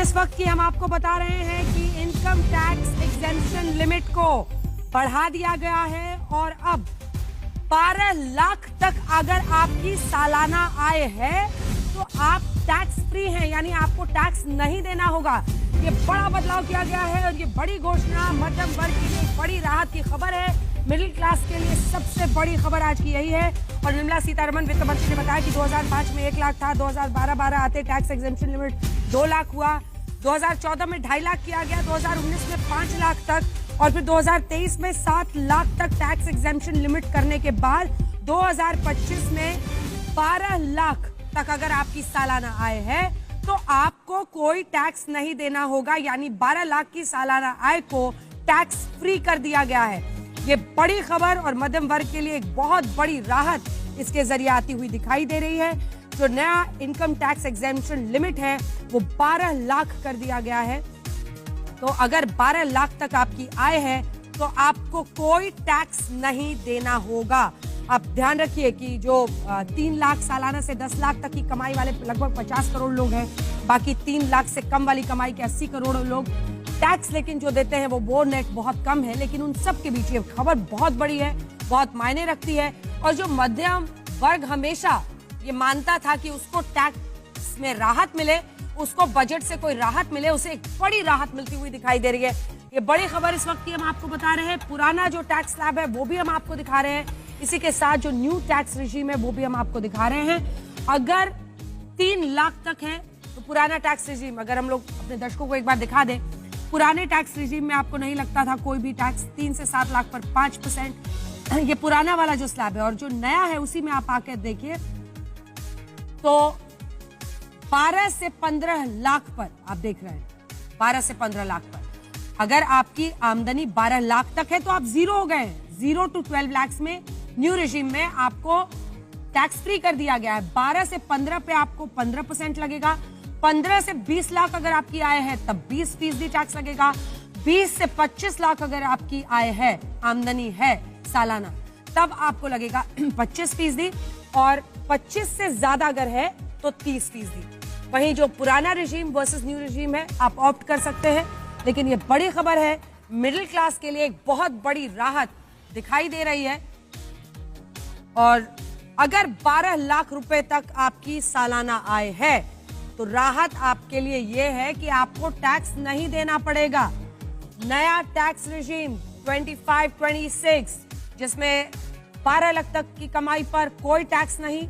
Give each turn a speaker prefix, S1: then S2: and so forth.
S1: इस वक्त की हम आपको बता रहे हैं कि इनकम टैक्स एग्जेम्पशन लिमिट को बढ़ा दिया गया है और अब 12 लाख तक अगर आपकी सालाना आय है तो आप टैक्स फ्री हैं, यानी आपको टैक्स नहीं देना होगा। ये बड़ा बदलाव किया गया है और ये बड़ी घोषणा मध्यम वर्ग के लिए बड़ी राहत की खबर है। मिडिल क्लास के लिए सबसे बड़ी खबर आज की यही है। और निर्मला सीतारमण वित्त मंत्री ने बताया कि 2005 में 1 लाख था, 2012 आते टैक्स एग्जेम्पशन लिमिट 2 लाख हुआ, 2014 में 2.5 लाख किया गया, 2019 में 5 लाख तक और फिर 2023 में 7 लाख तक टैक्स एग्जेम्पशन लिमिट करने के बाद 2025 में 12 लाख तक अगर आपकी सालाना आय है तो आपको कोई टैक्स नहीं देना होगा, यानी 12 लाख की सालाना आय को टैक्स फ्री कर दिया गया है। ये बड़ी खबर और मध्यम वर्ग के लिए एक बहुत बड़ी राहत इसके जरिए आती हुई दिखाई दे रही है। जो नया इनकम टैक्स एग्जेम्पशन लिमिट है वो 12 लाख कर दिया गया है। तो अगर 12 लाख तक आपकी आय है तो आपको कोई टैक्स नहीं देना होगा। आप ध्यान रखिए कि जो 3 लाख सालाना से 10 लाख तक की कमाई वाले लगभग 50 करोड़ लोग हैं, बाकी 3 लाख से कम वाली कमाई के 80 करोड़ लोग टैक्स लेकिन जो देते हैं वो नेट बहुत कम है। लेकिन उन सब के बीच ये खबर बहुत बड़ी है, बहुत मायने रखती है। और जो मध्यम वर्ग हमेशा ये मानता था कि उसको टैक्स में राहत मिले, उसको बजट से कोई राहत मिले, उसे एक बड़ी राहत मिलती हुई दिखाई दे रही है। ये बड़ी खबर इस वक्त की हम आपको बता रहे हैं। पुराना जो टैक्स स्लैब है वो भी हम आपको दिखा रहे हैं, इसी के साथ जो न्यू टैक्स रिजीम है वो भी हम आपको दिखा रहे हैं। अगर 3 लाख तक है तो पुराना टैक्स रिजीम, अगर हम लोग अपने दर्शकों को एक बार दिखा दें, पुराने टैक्स रिजीम में आपको नहीं लगता था कोई भी टैक्स। 3 से 7 लाख पर 5%, ये पुराना वाला जो स्लैब है। और जो नया है उसी में आप आकर देखिए तो 12 से 15 लाख पर आप देख रहे हैं, 12 से 15 लाख पर अगर आपकी आमदनी 12 लाख तक है तो आप जीरो हो गए। 0 to 12 लाख में न्यू रेजिम में आपको टैक्स फ्री कर दिया गया है। 12 से 15 पे आपको 15% लगेगा। 15 से 20 लाख अगर आपकी आय है तब 20% टैक्स लगेगा। 20 से 25 लाख अगर आपकी आय है, आमदनी है सालाना, तब आपको लगेगा 25%। और 25 से ज्यादा अगर है तो 30%। वहीं जो पुराना रेजिम वर्सेस न्यू रेजिम है आप ऑप्ट कर सकते हैं। लेकिन ये बड़ी खबर है, मिडिल क्लास के लिए एक बहुत बड़ी राहत दिखाई दे रही है। और अगर 12 लाख रुपए तक आपकी सालाना आय है तो राहत आपके लिए यह है कि आपको टैक्स नहीं देना पड़ेगा। नया टैक्स रेजिम 25-26 जिसमें 12 लाख तक की कमाई पर कोई टैक्स नहीं,